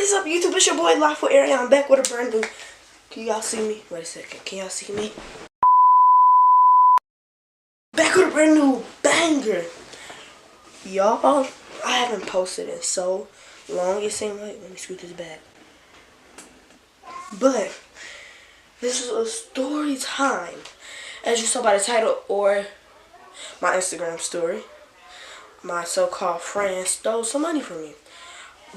is up, YouTube? It's your boy Lawful Area. I'm back with a brand new. Can y'all see me? Wait a second. Can y'all see me? Back with a brand new banger. Y'all, I haven't posted in so long. It seemed like. Let me scoot this back. But this is a story time. As you saw by the title or my Instagram story, my so-called friend stole some money from me.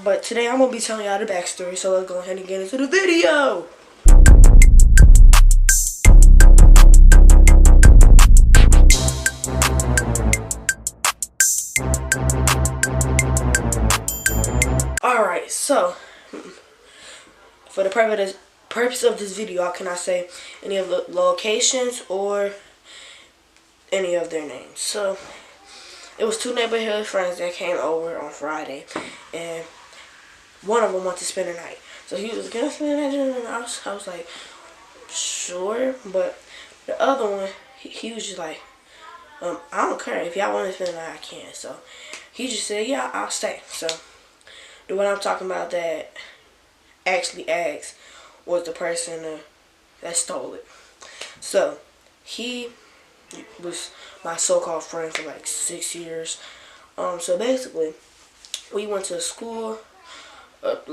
But today I'm going to be telling y'all the backstory, so let's go ahead and get into the video. Alright, so for the purpose of this video, I cannot say any of the locations or any of their names. So it was two neighborhood friends that came over on Friday, and one of them wanted to spend the night. So he was gonna spend the night, and I was like, sure. But the other one, he was just like, I don't care. If y'all want to spend the night, I can. So he just said, yeah, I'll stay. So the one I'm talking about that actually asked was the person that stole it. So he was my so-called friend for like 6 years. So basically, we went to school up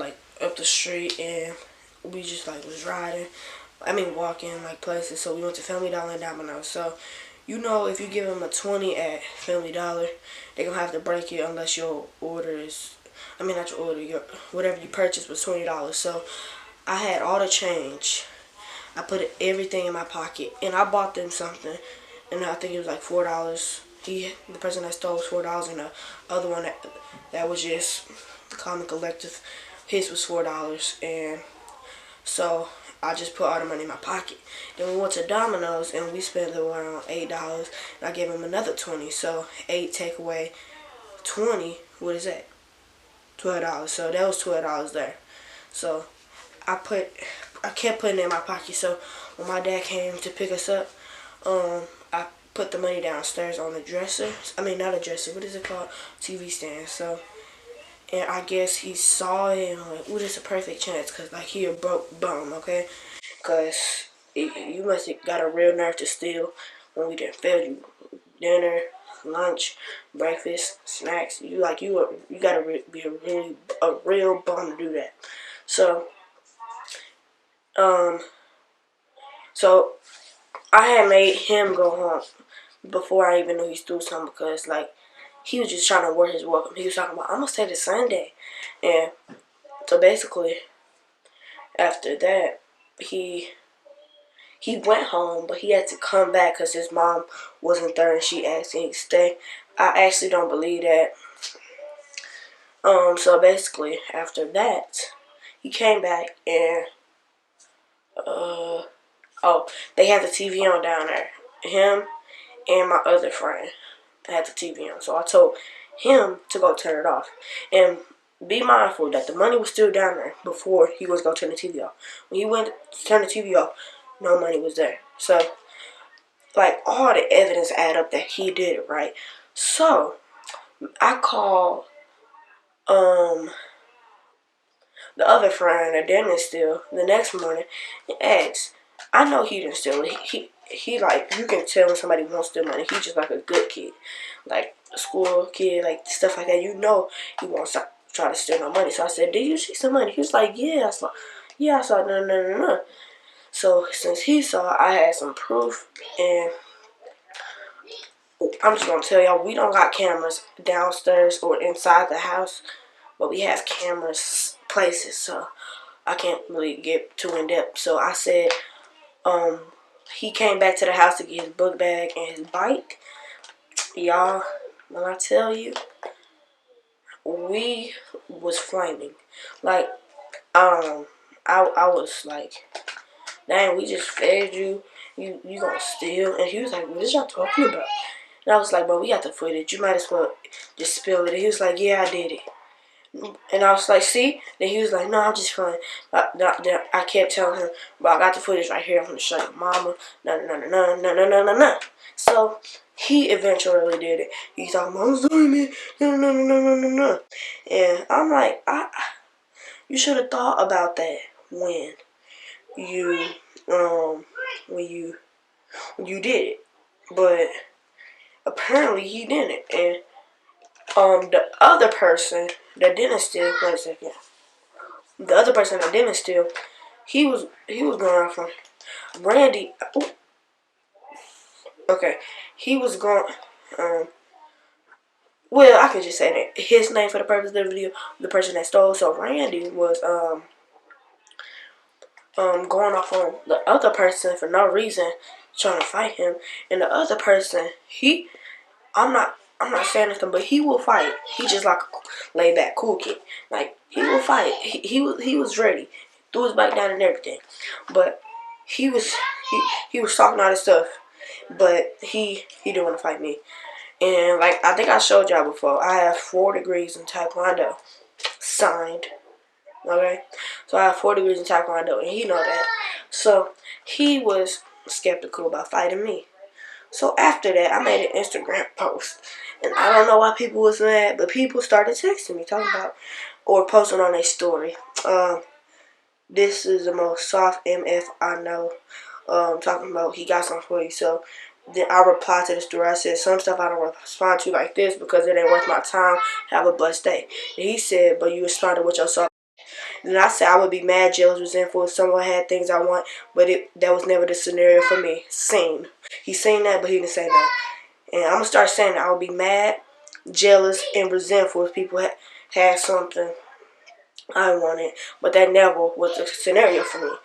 the street, and we just like was walking like places. So we went to Family Dollar and Domino's. So you know, if you give them a 20 at Family Dollar, they're gonna have to break it unless your order is, not your order, whatever you purchased was $20. So I had all the change. I put everything in my pocket, and I bought them something, and I think it was like $4. The person that stole was $4, and the other one that was just Common Collective, his was $4, and so I just put all the money in my pocket. Then we went to Domino's, and we spent around $8, and I gave him another 20. So 8 take away 20. What is that? $12. So that was $12 there. So I kept putting it in my pocket. So when my dad came to pick us up, I put the money downstairs on the dresser. Not a dresser. What is it called? TV stand. So, and I guess he saw it and like, ooh, this is a perfect chance, cause like he a broke bum, okay? Cause you must have got a real nerve to steal when we didn't fed you dinner, lunch, breakfast, snacks. You gotta be a real bum to do that. So so I had made him go home before I even knew he stole something, because like he was just trying to work his welcome. He was talking about, I'm gonna stay to Sunday. And so basically after that he went home, but he had to come back because his mom wasn't there and she asked him to stay. I actually don't believe that. So basically after that he came back, and they had the TV on down there. Him and my other friend had the TV on. So I told him to go turn it off. And be mindful that the money was still down there before he was going to turn the TV off. When he went to turn the TV off, no money was there. So, like, all the evidence add up that he did it, right? So, I called the other friend that didn't steal the next morning and asked. I know he didn't steal it. He like, you can tell when somebody won't steal money. He's just like a good kid, like a school kid, like stuff like that. You know he won't try to steal no money. So I said, did you see some money? He was like, yeah, I saw. Yeah, I saw. No. So since he saw, I had some proof, and I'm just gonna tell y'all, we don't got cameras downstairs or inside the house, but we have cameras places. So I can't really get too in depth. So I said, he came back to the house to get his book bag and his bike. Y'all, when I tell you, we was flaming. Like, I was like, dang, we just fed you. You gonna steal? And he was like, what is y'all talking about? And I was like, bro, we got the footage. You might as well just spill it. And he was like, yeah, I did it. And I was like, see? Then he was like, no, I'm just fine. I kept telling him, but I got the footage right here. I'm going to show your mama. No. So he eventually did it. He's talking about, I'm sorry, man. No. And I'm like, You should have thought about that you um when you did it. But apparently he didn't. And the other person that didn't steal, wait a second. The other person that didn't steal, he was going from Randy. Ooh, okay, he was going. Well, I could just say that his name for the purpose of the video. The person that stole. So Randy was going off on the other person for no reason, trying to fight him. And the other person, I'm not saying anything, but he will fight. He just like a laid back, cool kid. Like he will fight. He was ready. Threw his bike down and everything. But he was talking all this stuff. But he didn't want to fight me. And like I think I showed y'all before, I have 4 degrees in Taekwondo. Signed. Okay? So I have 4 degrees in Taekwondo, and he know that. So he was skeptical about fighting me. So after that, I made an Instagram post. And I don't know why people was mad, but people started texting me, talking about, or posting on their story. This is the most soft MF I know. Talking about he got something for you. So then I replied to the story. I said, some stuff I don't respond to like this because it ain't worth my time. Have a blessed day. And he said, but you responded with yourself. And I said I would be mad, jealous, resentful if someone had things I want, but that was never the scenario for me. Seen. He seen that, but he didn't say that. And I'm going to start saying that I would be mad, jealous, and resentful if people had something I wanted, but that never was the scenario for me.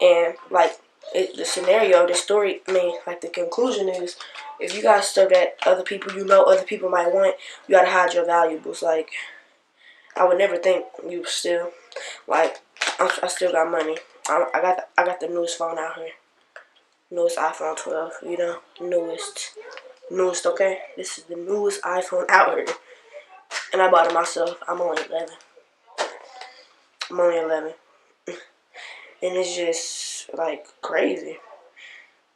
And, like, the scenario, the story, I mean, like, the conclusion is, if you got stuff that other people other people might want, you got to hide your valuables. Like, I would never think you still, like, I still got money. I got the newest phone out here. Newest iPhone 12, you know, newest, okay? This is the newest iPhone out here. And I bought it myself. I'm only 11. And it's just, like, crazy.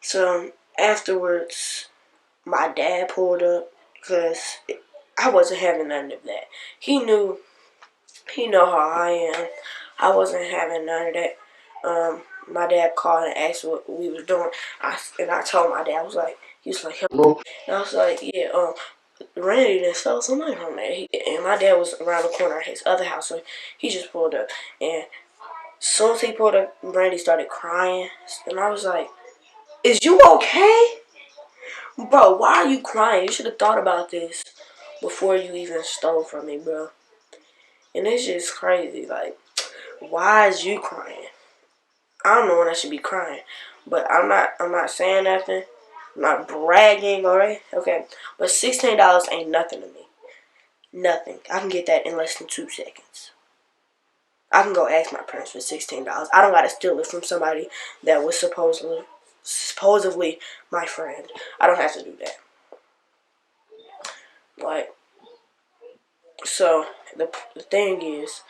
So, afterwards, my dad pulled up because I wasn't having none of that. He know how I am. I wasn't having none of that. My dad called and asked what we was doing. I told my dad, he was like, hello. And I was like, yeah, Randy done stole some money from there. And my dad was around the corner at his other house, so he just pulled up. And as soon as he pulled up, Randy started crying. And I was like, is you okay? Bro, why are you crying? You should have thought about this before you even stole from me, bro. And it's just crazy. Like, why is you crying? I'm the one that should be crying. But I'm not saying nothing. I'm not bragging, alright? Okay. But $16 ain't nothing to me. Nothing. I can get that in less than 2 seconds. I can go ask my parents for $16. I don't gotta steal it from somebody that was supposedly my friend. I don't have to do that. Like, so the thing is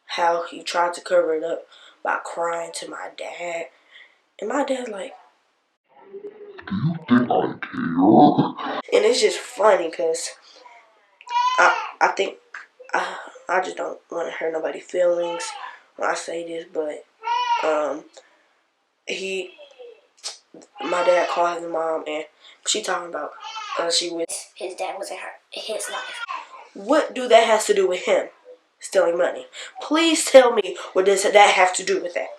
how he tried to cover it up by crying to my dad. And my dad's like, do you think I care? And it's just funny because I think I just don't want to hurt nobody's feelings when I say this, but my dad called his mom and she talking about his dad was in his life. What do that has to do with him stealing money? Please tell me what does that have to do with that?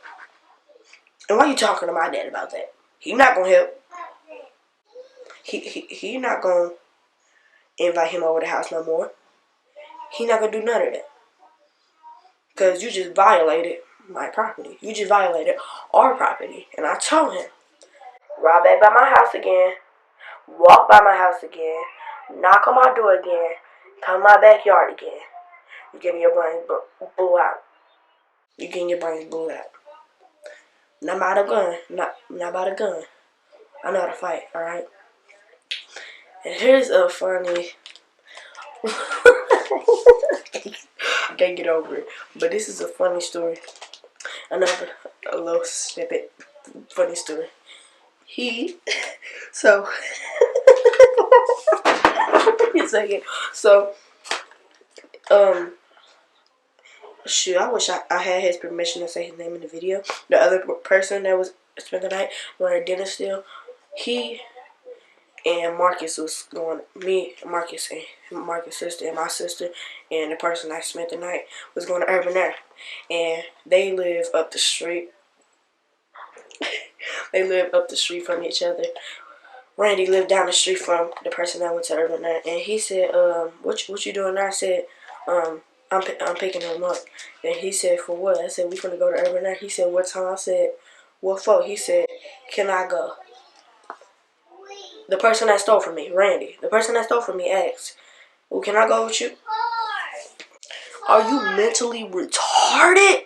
And why are you talking to my dad about that? He not gonna help. He not gonna invite him over the house no more. He not gonna do none of that. Because you just violated my property. You just violated our property. And I told him, ride back by my house again, walk by my house again, knock on my door again, come in my backyard again. You getting your brains blew out. You getting your brains blew out. Not about a gun. Not about a gun. I know how to fight, alright? And here's a funny... I can't get over it. But this is a funny story. Another a little snippet. Funny story. So... Wait a second. So... Shoot, I wish I had his permission to say his name in the video. The other person that was spent the night with our dinner still, he and Marcus was going. Me, Marcus, and Marcus' sister, and my sister, and the person I spent the night was going to Urban Air, and they live up the street. They live up the street from each other. Randy lived down the street from the person that went to Urban Air, and he said, what you doing there? I said, I'm picking him up. And he said, for what? I said, we finna go to Urban Air. He said, what time? I said, what for? He said, can I go? The person that stole from me, Randy, the person that stole from me asked, well, can I go with you? Are you mentally retarded?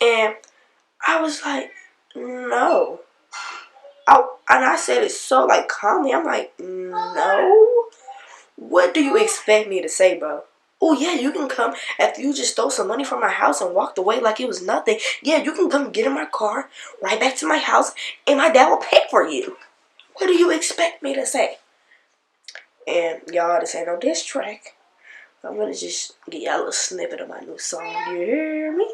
And I was like, no. And I said it so like calmly. I'm like, no. What do you expect me to say, bro? Oh yeah, you can come after you just stole some money from my house and walked away like it was nothing. Yeah, you can come get in my car, right back to my house, and my dad will pay for you. What do you expect me to say? And y'all, this ain't no diss track. I'm gonna just get y'all a little snippet of my new song. You hear me?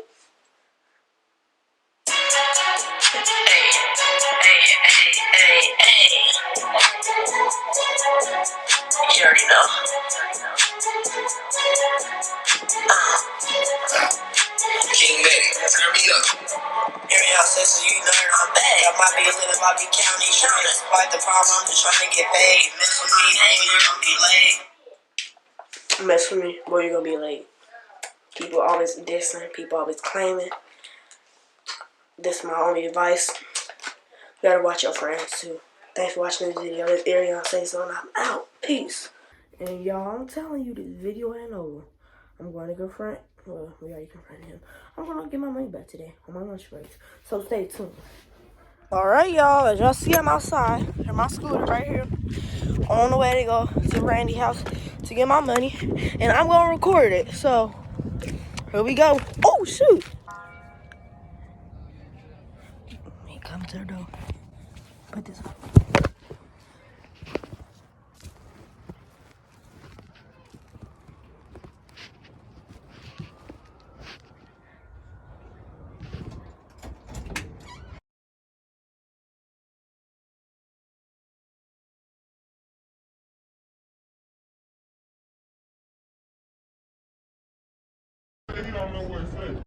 Hey. You already know. King Betty, turn me up. Hear me out, sis, so you know that I'm back. I might be living in Bobby County, trying to fight the problem. I'm just trying to get paid. Mess with me, boy, you're gonna be late. Mess with me, boy, you're gonna be late. People always dissing, people always claiming. This is my only advice. You gotta watch your friends too. Thanks for watching this video. This Arion Say So, and I'm out. Peace. And y'all, I'm telling you, this video ain't over. I'm going to confront. Well, we already confronted him. I'm gonna get my money back today on my lunch break. So stay tuned. Alright, y'all. As y'all see, I'm outside. Here's my scooter right here. On the way to go to Randy's house to get my money. And I'm gonna record it. So here we go. Oh shoot. He comes to the door. Put this on. He don't know what to say.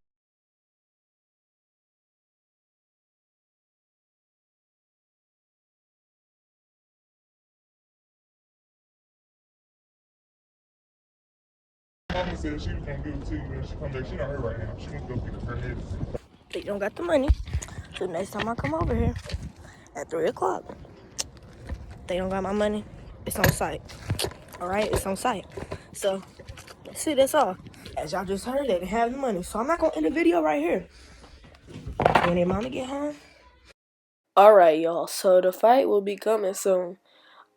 Mama said she was gonna give it to you when she come back. She not here right now. She gonna go pick up her head. They don't got the money. So next time I come over here at 3 o'clock, they don't got my money. It's on site. Alright, it's on site. So that's it, that's all. As y'all just heard, they didn't have the money. So I'm not gonna end the video right here. When their mama get home. Alright, y'all. So the fight will be coming soon.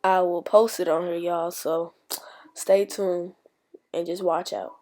I will post it on here, y'all. So stay tuned and just watch out.